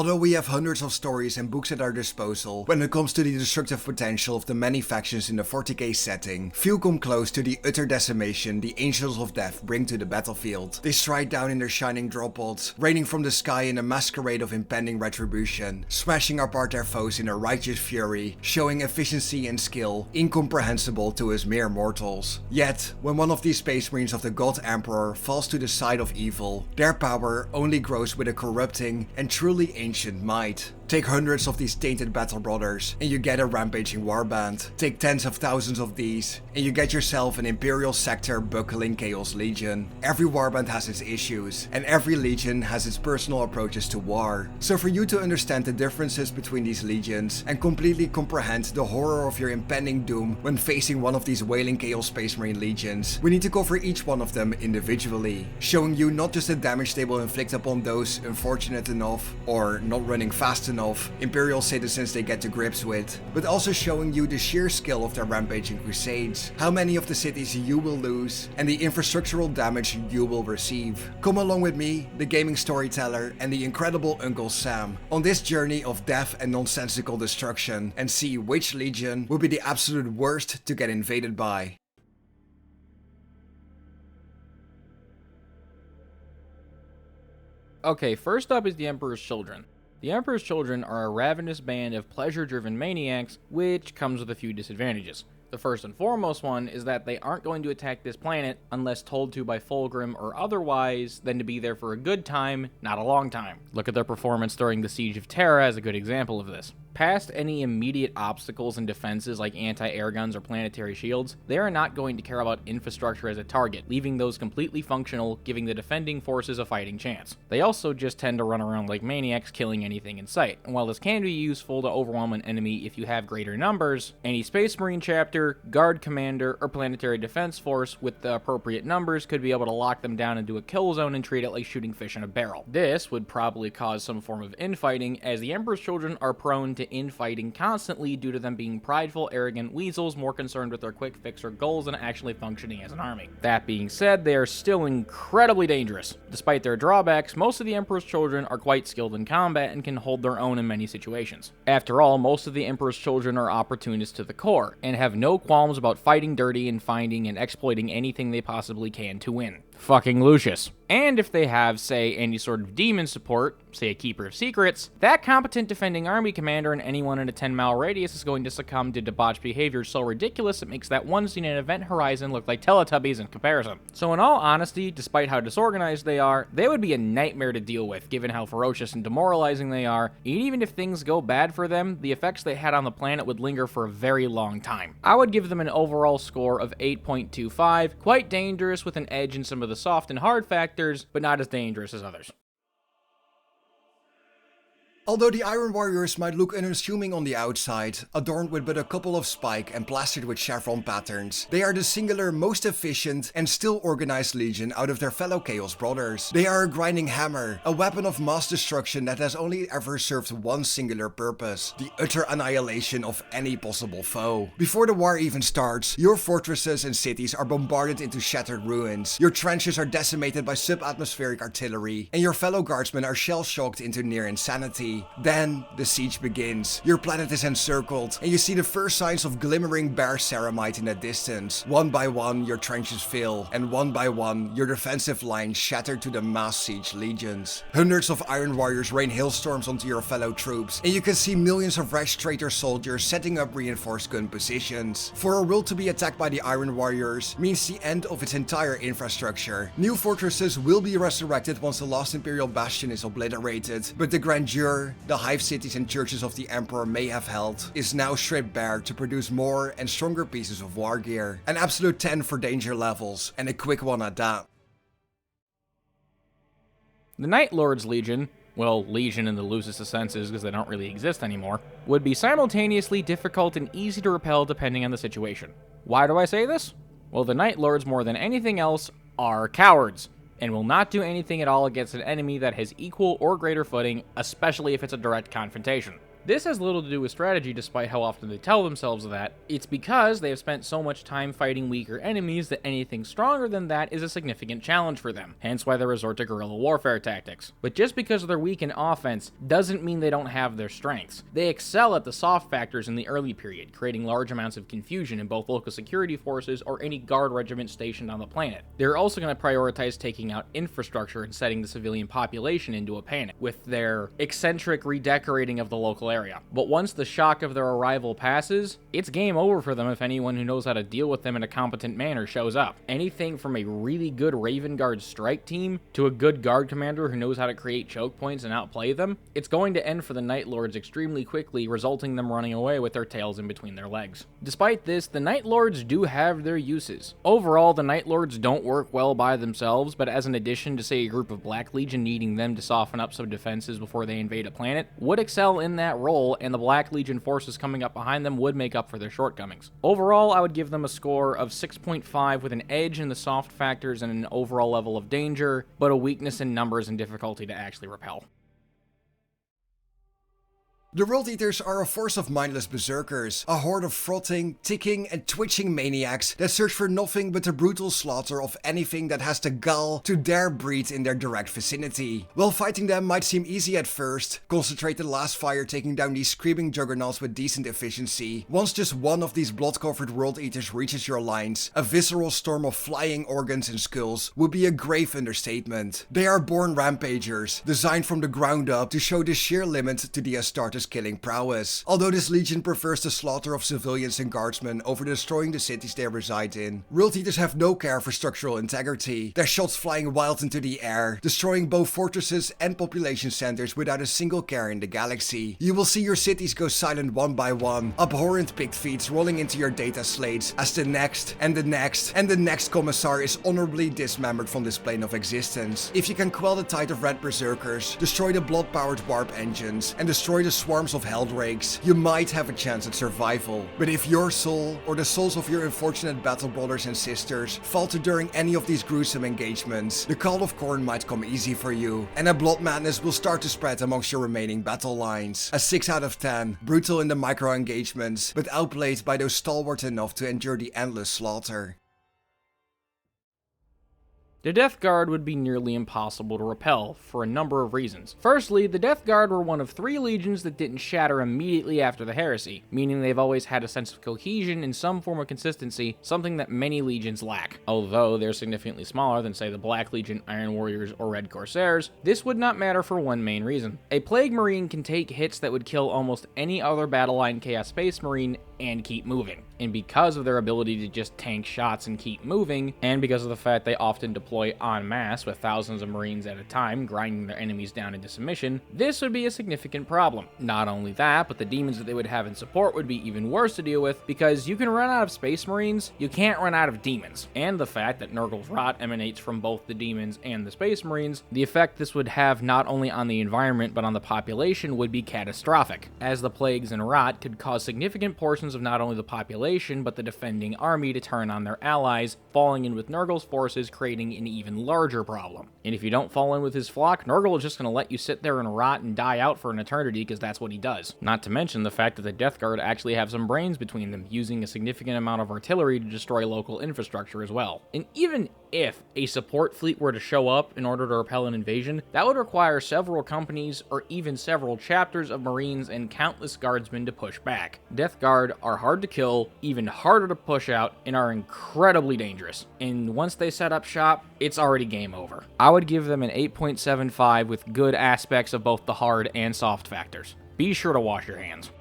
Although we have hundreds of stories and books at our disposal, when it comes to the destructive potential of the many factions in the 40k setting, few come close to the utter decimation the Angels of Death bring to the battlefield. They stride down in their shining drop pods, raining from the sky in a masquerade of impending retribution, smashing apart their foes in a righteous fury, showing efficiency and skill incomprehensible to us mere mortals. Yet, when one of these Space Marines of the God Emperor falls to the side of evil, their power only grows with a corrupting and truly ancient might. Take hundreds of these tainted battle brothers and you get a rampaging warband. Take tens of thousands of these and you get yourself an imperial sector buckling chaos legion. Every warband has its issues and every legion has its personal approaches to war. So for you to understand the differences between these legions and completely comprehend the horror of your impending doom when facing one of these wailing chaos space marine legions, we need to cover each one of them individually, showing you not just the damage they will inflict upon those unfortunate enough or not running fast enough imperial citizens they get to grips with, but also showing you the sheer skill of their rampaging crusades, how many of the cities you will lose, and the infrastructural damage you will receive. Come along with me, the Gaming Storyteller, and the incredible Uncle Sam on this journey of death and nonsensical destruction, and see which legion will be the absolute worst to get invaded by. Okay, first up is the Emperor's Children. The Emperor's Children are a ravenous band of pleasure-driven maniacs, which comes with a few disadvantages. The first and foremost one is that they aren't going to attack this planet unless told to by Fulgrim or otherwise, than to be there for a good time, not a long time. Look at their performance during the Siege of Terra as a good example of this. Past any immediate obstacles and defenses like anti-air guns or planetary shields, they are not going to care about infrastructure as a target, leaving those completely functional, giving the defending forces a fighting chance. They also just tend to run around like maniacs, killing anything in sight, and while this can be useful to overwhelm an enemy if you have greater numbers, any Space Marine chapter, guard commander, or planetary defense force with the appropriate numbers could be able to lock them down into a kill zone and treat it like shooting fish in a barrel. This would probably cause some form of infighting, as the Emperor's Children are prone to infighting constantly due to them being prideful, arrogant weasels more concerned with their quick fix or goals than actually functioning as an army. That being said, they are still incredibly dangerous. Despite their drawbacks, most of the Emperor's Children are quite skilled in combat and can hold their own in many situations. After all, most of the Emperor's Children are opportunists to the core, and have no qualms about fighting dirty and finding and exploiting anything they possibly can to win. Fucking Lucius. And if they have, say, any sort of demon support, say a Keeper of Secrets, that competent defending army commander and anyone in a 10-mile radius is going to succumb to debauched behavior so ridiculous it makes that one scene in Event Horizon look like Teletubbies in comparison. So in all honesty, despite how disorganized they are, they would be a nightmare to deal with given how ferocious and demoralizing they are, and even if things go bad for them, the effects they had on the planet would linger for a very long time. I would give them an overall score of 8.25, quite dangerous with an edge in some of the soft and hard factors, but not as dangerous as others. Although the Iron Warriors might look unassuming on the outside, adorned with but a couple of spike and plastered with chevron patterns, they are the singular most efficient and still organized legion out of their fellow Chaos Brothers. They are a grinding hammer, a weapon of mass destruction that has only ever served one singular purpose: the utter annihilation of any possible foe. Before the war even starts, your fortresses and cities are bombarded into shattered ruins, your trenches are decimated by subatmospheric artillery, and your fellow guardsmen are shell-shocked into near insanity. Then, the siege begins. Your planet is encircled, and you see the first signs of glimmering bare ceramite in the distance. One by one, your trenches fill, and one by one, your defensive lines shatter to the mass siege legions. Hundreds of Iron Warriors rain hailstorms onto your fellow troops, and you can see millions of wretched traitor soldiers setting up reinforced gun positions. For a world to be attacked by the Iron Warriors means the end of its entire infrastructure. New fortresses will be resurrected once the last Imperial bastion is obliterated, but the grandeur the hive cities and churches of the Emperor may have held is now stripped bare to produce more and stronger pieces of war gear. An absolute 10 for danger levels, and a quick one at that. The Night Lord's Legion, well, Legion in the loosest of senses because they don't really exist anymore, would be simultaneously difficult and easy to repel depending on the situation. Why do I say this? Well, the Night Lords more than anything else are cowards, and will not do anything at all against an enemy that has equal or greater footing, especially if it's a direct confrontation. This has little to do with strategy despite how often they tell themselves that. It's because they have spent so much time fighting weaker enemies that anything stronger than that is a significant challenge for them, hence why they resort to guerrilla warfare tactics. But just because they're weak in offense doesn't mean they don't have their strengths. They excel at the soft factors in the early period, creating large amounts of confusion in both local security forces or any guard regiment stationed on the planet. They're also going to prioritize taking out infrastructure and setting the civilian population into a panic, with their eccentric redecorating of the local area. But once the shock of their arrival passes, it's game over for them if anyone who knows how to deal with them in a competent manner shows up. Anything from a really good Raven Guard strike team to a good guard commander who knows how to create choke points and outplay them, it's going to end for the Night Lords extremely quickly, resulting them running away with their tails in between their legs. Despite this, the Night Lords do have their uses. Overall, the Night Lords don't work well by themselves, but as an addition to, say, a group of Black Legion needing them to soften up some defenses before they invade a planet, would excel in that role, and the Black Legion forces coming up behind them would make up for their shortcomings. Overall, I would give them a score of 6.5 with an edge in the soft factors and an overall level of danger, but a weakness in numbers and difficulty to actually repel. The World Eaters are a force of mindless berserkers, a horde of frothing, ticking and twitching maniacs that search for nothing but the brutal slaughter of anything that has the gall to dare breed in their direct vicinity. While fighting them might seem easy at first, concentrate the last fire taking down these screaming juggernauts with decent efficiency. Once just one of these blood-covered World Eaters reaches your lines, a visceral storm of flying organs and skulls would be a grave understatement. They are born rampagers, designed from the ground up to show the sheer limit to the Astartes killing prowess. Although this legion prefers the slaughter of civilians and guardsmen over destroying the cities they reside in, World Eaters have no care for structural integrity, their shots flying wild into the air, destroying both fortresses and population centers without a single care in the galaxy. You will see your cities go silent one by one, abhorrent pig feeds rolling into your data slates as the next and the next and the next commissar is honorably dismembered from this plane of existence. If you can quell the tide of red berserkers, destroy the blood-powered warp engines, and destroy the swarms of helldrakes, you might have a chance at survival. But if your soul, or the souls of your unfortunate battle brothers and sisters, falter during any of these gruesome engagements, the Call of Khorne might come easy for you, and a blood madness will start to spread amongst your remaining battle lines. A 6 out of 10, brutal in the micro engagements, but outplayed by those stalwart enough to endure the endless slaughter. The Death Guard would be nearly impossible to repel, for a number of reasons. Firstly, the Death Guard were one of 3 legions that didn't shatter immediately after the heresy, meaning they've always had a sense of cohesion and some form of consistency, something that many legions lack. Although they're significantly smaller than, say, the Black Legion, Iron Warriors, or Red Corsairs, this would not matter for one main reason. A Plague Marine can take hits that would kill almost any other battle line Chaos Space Marine and keep moving. And because of their ability to just tank shots and keep moving, and because of the fact they often deploy en masse with thousands of Marines at a time, grinding their enemies down into submission, this would be a significant problem. Not only that, but the demons that they would have in support would be even worse to deal with, because you can run out of Space Marines, you can't run out of demons. And the fact that Nurgle's rot emanates from both the demons and the Space Marines, the effect this would have not only on the environment but on the population would be catastrophic, as the plagues and rot could cause significant portions of not only the population but the defending army to turn on their allies, falling in with Nurgle's forces, creating an even larger problem. And if you don't fall in with his flock, Nurgle is just going to let you sit there and rot and die out for an eternity, because that's what he does. Not to mention the fact that the Death Guard actually have some brains between them, using a significant amount of artillery to destroy local infrastructure as well. And even if a support fleet were to show up in order to repel an invasion, that would require several companies or even several chapters of Marines and countless guardsmen to push back. Death Guard are hard to kill, even harder to push out, and are incredibly dangerous. And once they set up shop, it's already game over. I would give them an 8.75 with good aspects of both the hard and soft factors. Be sure to wash your hands.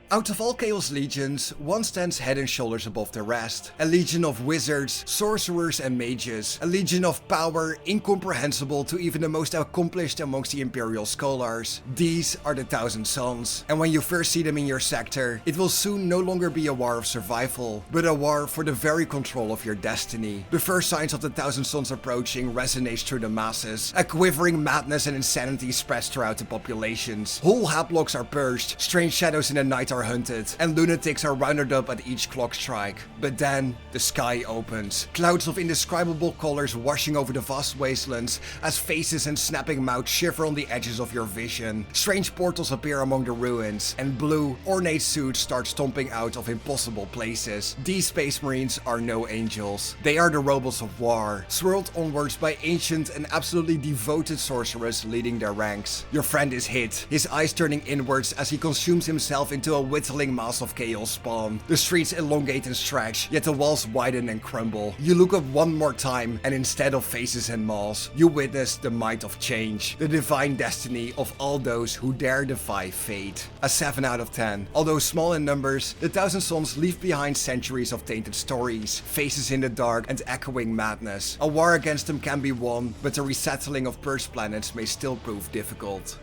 Out of all Chaos Legions, one stands head and shoulders above the rest. A legion of wizards, sorcerers and mages. A legion of power incomprehensible to even the most accomplished amongst the Imperial scholars. These are the Thousand Sons. And when you first see them in your sector, it will soon no longer be a war of survival, but a war for the very control of your destiny. The first signs of the Thousand Sons approaching resonates through the masses. A quivering madness and insanity spreads throughout the populations. Whole haplocks are purged, strange shadows in the night are are hunted, and lunatics are rounded up at each clock strike. But then, the sky opens. Clouds of indescribable colors washing over the vast wastelands as faces and snapping mouths shiver on the edges of your vision. Strange portals appear among the ruins, and blue, ornate suits start stomping out of impossible places. These Space Marines are no angels. They are the robots of war, swirled onwards by ancient and absolutely devoted sorcerers leading their ranks. Your friend is hit, his eyes turning inwards as he consumes himself into a whittling mass of chaos spawn. The streets elongate and stretch, yet the walls widen and crumble. You look up one more time, and instead of faces and maws, you witness the might of change, the divine destiny of all those who dare defy fate. A 7 out of 10. Although small in numbers, the Thousand Sons leave behind centuries of tainted stories, faces in the dark, and echoing madness. A war against them can be won, but the resettling of purged planets may still prove difficult.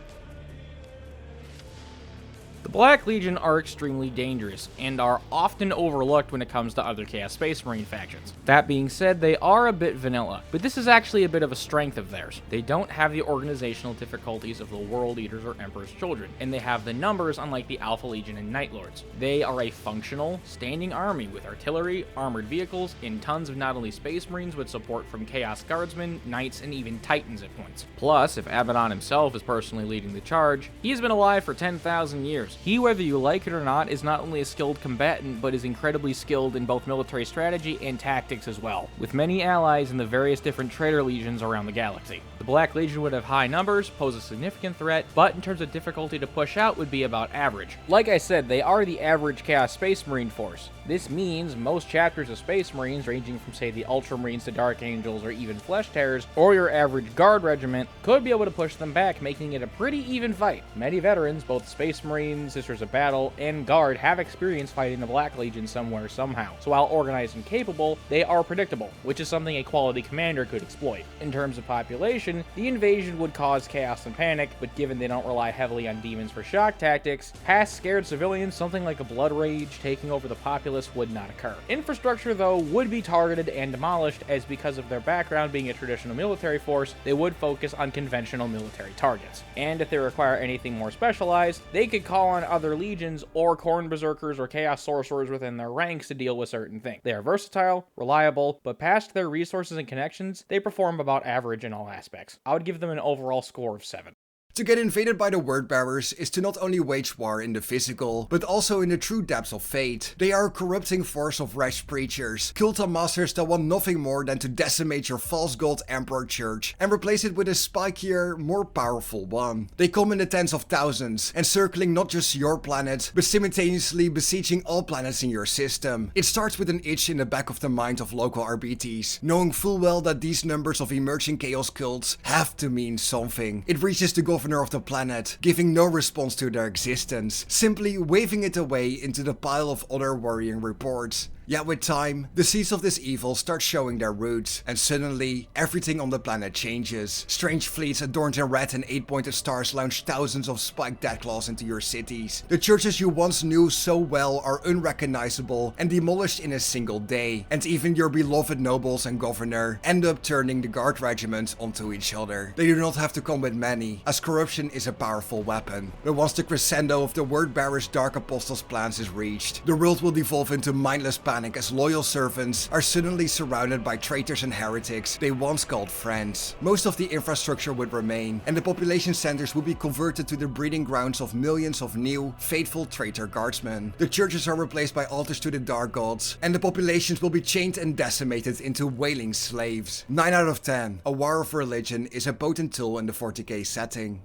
The Black Legion are extremely dangerous, and are often overlooked when it comes to other Chaos Space Marine factions. That being said, they are a bit vanilla, but this is actually a bit of a strength of theirs. They don't have the organizational difficulties of the World Eaters or Emperor's Children, and they have the numbers unlike the Alpha Legion and Night Lords. They are a functional, standing army with artillery, armored vehicles, and tons of not only Space Marines with support from Chaos Guardsmen, Knights, and even Titans at points. Plus, if Abaddon himself is personally leading the charge, he's been alive for 10,000 years. He, whether you like it or not, is not only a skilled combatant, but is incredibly skilled in both military strategy and tactics as well, with many allies in the various different traitor legions around the galaxy. The Black Legion would have high numbers, pose a significant threat, but in terms of difficulty to push out would be about average. Like I said, they are the average Chaos Space Marine force. This means most chapters of Space Marines, ranging from say the Ultramarines to Dark Angels or even Flesh Tearers, or your average Guard regiment, could be able to push them back, making it a pretty even fight. Many veterans, both Space Marines, Sisters of Battle, and Guard, have experience fighting the Black Legion somewhere somehow. So while organized and capable, they are predictable, which is something a quality commander could exploit. In terms of population, the invasion would cause chaos and panic, but given they don't rely heavily on demons for shock tactics, past scared civilians, something like a Blood Rage taking over the populace would not occur. Infrastructure, though, would be targeted and demolished, as because of their background being a traditional military force, they would focus on conventional military targets. And if they require anything more specialized, they could call on other legions or Khorne Berserkers or Chaos Sorcerers within their ranks to deal with certain things. They are versatile, reliable, but past their resources and connections, they perform about average in all aspects. I would give them an overall score of 7. To get invaded by the Wordbearers is to not only wage war in the physical, but also in the true depths of fate. They are a corrupting force of rash preachers, culta masters that want nothing more than to decimate your false god Emperor Church and replace it with a spikier, more powerful one. They come in the tens of thousands, encircling not just your planet, but simultaneously besieging all planets in your system. It starts with an itch in the back of the mind of local RBTs, knowing full well that these numbers of emerging chaos cults have to mean something. It reaches the governor of the planet, giving no response to their existence, simply waving it away into the pile of other worrying reports. Yet with time, the seeds of this evil start showing their roots, and suddenly, everything on the planet changes. Strange fleets adorned in red and 8-pointed stars launch thousands of spiked deathclaws into your cities. The churches you once knew so well are unrecognizable and demolished in a single day, and even your beloved nobles and governor end up turning the guard regiment onto each other. They do not have to come with many, as corruption is a powerful weapon. But once the crescendo of the Wordbearers' Dark Apostles' plans is reached, the world will devolve into mindless panic as loyal servants are suddenly surrounded by traitors and heretics they once called friends. Most of the infrastructure would remain, and the population centers would be converted to the breeding grounds of millions of new, faithful traitor guardsmen. The churches are replaced by altars to the dark gods, and the populations will be chained and decimated into wailing slaves. 9 out of 10. A war of religion is a potent tool in the 40k setting.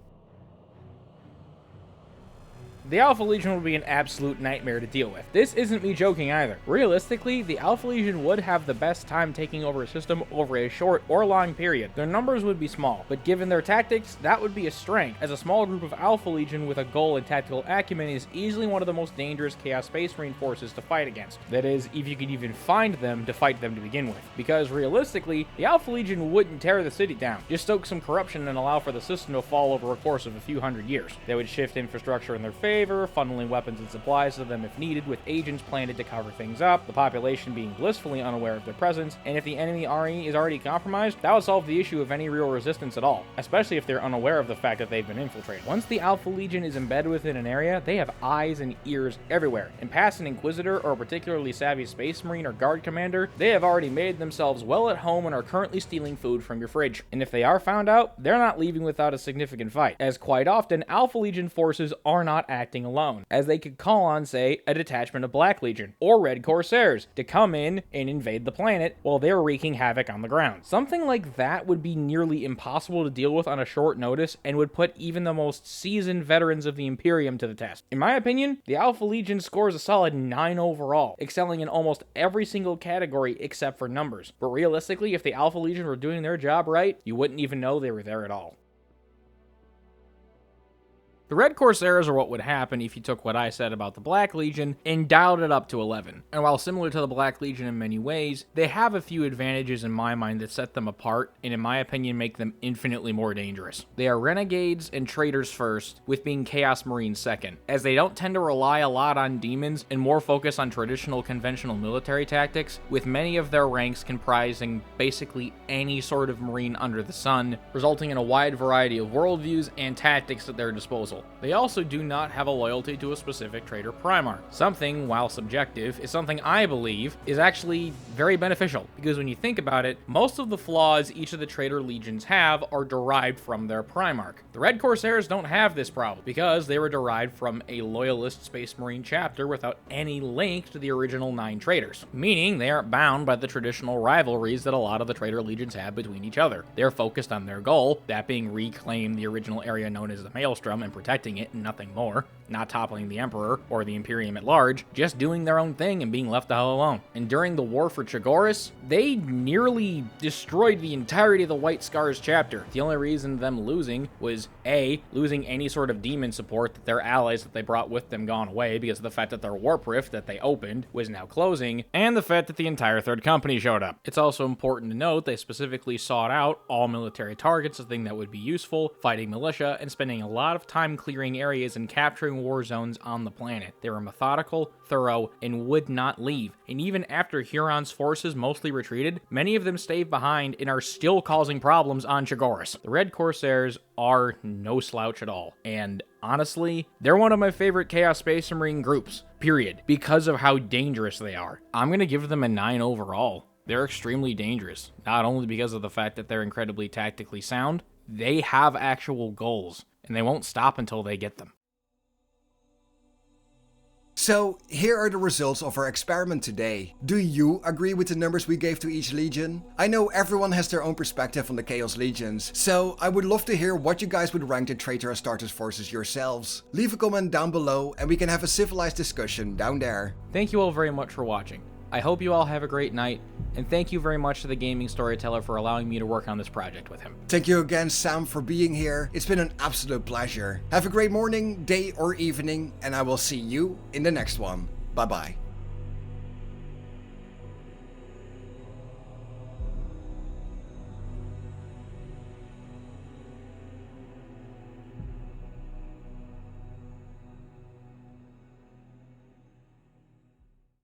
The Alpha Legion would be an absolute nightmare to deal with. This isn't me joking either. Realistically, the Alpha Legion would have the best time taking over a system over a short or long period. Their numbers would be small, but given their tactics, that would be a strength, as a small group of Alpha Legion with a goal and tactical acumen is easily one of the most dangerous Chaos Space Marine forces to fight against. That is, if you could even find them to fight them to begin with. Because realistically, the Alpha Legion wouldn't tear the city down, just stoke some corruption and allow for the system to fall over a course of a few hundred years. They would shift infrastructure in their favor, favor, funneling weapons and supplies to them if needed, with agents planted to cover things up, the population being blissfully unaware of their presence, and if the enemy army is already compromised, that would solve the issue of any real resistance at all, especially if they're unaware of the fact that they've been infiltrated. Once the Alpha Legion is embedded within an area, they have eyes and ears everywhere, and past an Inquisitor or a particularly savvy Space Marine or Guard Commander, they have already made themselves well at home and are currently stealing food from your fridge. And if they are found out, they're not leaving without a significant fight, as quite often Alpha Legion forces are not acting alone, as they could call on, say, a detachment of Black Legion or Red Corsairs to come in and invade the planet while they're wreaking havoc on the ground. Something like that would be nearly impossible to deal with on a short notice and would put even the most seasoned veterans of the Imperium to the test. In my opinion, the Alpha Legion scores a solid 9 overall, excelling in almost every single category except for numbers. But realistically, if the Alpha Legion were doing their job right, you wouldn't even know they were there at all. The Red Corsairs are what would happen if you took what I said about the Black Legion and dialed it up to 11. And while similar to the Black Legion in many ways, they have a few advantages in my mind that set them apart and in my opinion make them infinitely more dangerous. They are renegades and traitors first, with being Chaos Marines second, as they don't tend to rely a lot on demons and more focus on traditional conventional military tactics, with many of their ranks comprising basically any sort of Marine under the sun, resulting in a wide variety of worldviews and tactics at their disposal. They also do not have a loyalty to a specific traitor Primarch. Something, while subjective, is something I believe is actually very beneficial, because when you think about it, most of the flaws each of the traitor legions have are derived from their Primarch. The Red Corsairs don't have this problem, because they were derived from a loyalist Space Marine chapter without any link to the original 9 traitors, meaning they aren't bound by the traditional rivalries that a lot of the traitor legions have between each other. They're focused on their goal, that being reclaim the original area known as the Maelstrom and protecting it and nothing more, not toppling the Emperor or the Imperium at large, just doing their own thing and being left the hell alone. And during the war for Chagoris, they nearly destroyed the entirety of the White Scars chapter. The only reason them losing was A, losing any sort of demon support that their allies that they brought with them gone away because of the fact that their warp rift that they opened was now closing, and the fact that the entire Third Company showed up. It's also important to note they specifically sought out all military targets, a thing that would be useful, fighting militia, and spending a lot of time clearing areas and capturing war zones on the planet. They were methodical, thorough, and would not leave. And even after Huron's forces mostly retreated, many of them stayed behind and are still causing problems on Chagoris. The Red Corsairs are no slouch at all. And honestly, they're one of my favorite Chaos Space Marine groups, period, because of how dangerous they are. I'm going to give them a 9 overall. They're extremely dangerous, not only because of the fact that they're incredibly tactically sound, they have actual goals, and they won't stop until they get them. So, here are the results of our experiment today. Do you agree with the numbers we gave to each legion? I know everyone has their own perspective on the Chaos Legions, so I would love to hear what you guys would rank the Traitor Astartes forces yourselves. Leave a comment down below and we can have a civilized discussion down there. Thank you all very much for watching. I hope you all have a great night, and thank you very much to the Gaming Storyteller for allowing me to work on this project with him. Thank you again, Sam, for being here. It's been an absolute pleasure. Have a great morning, day, or evening, and I will see you in the next one. Bye-bye.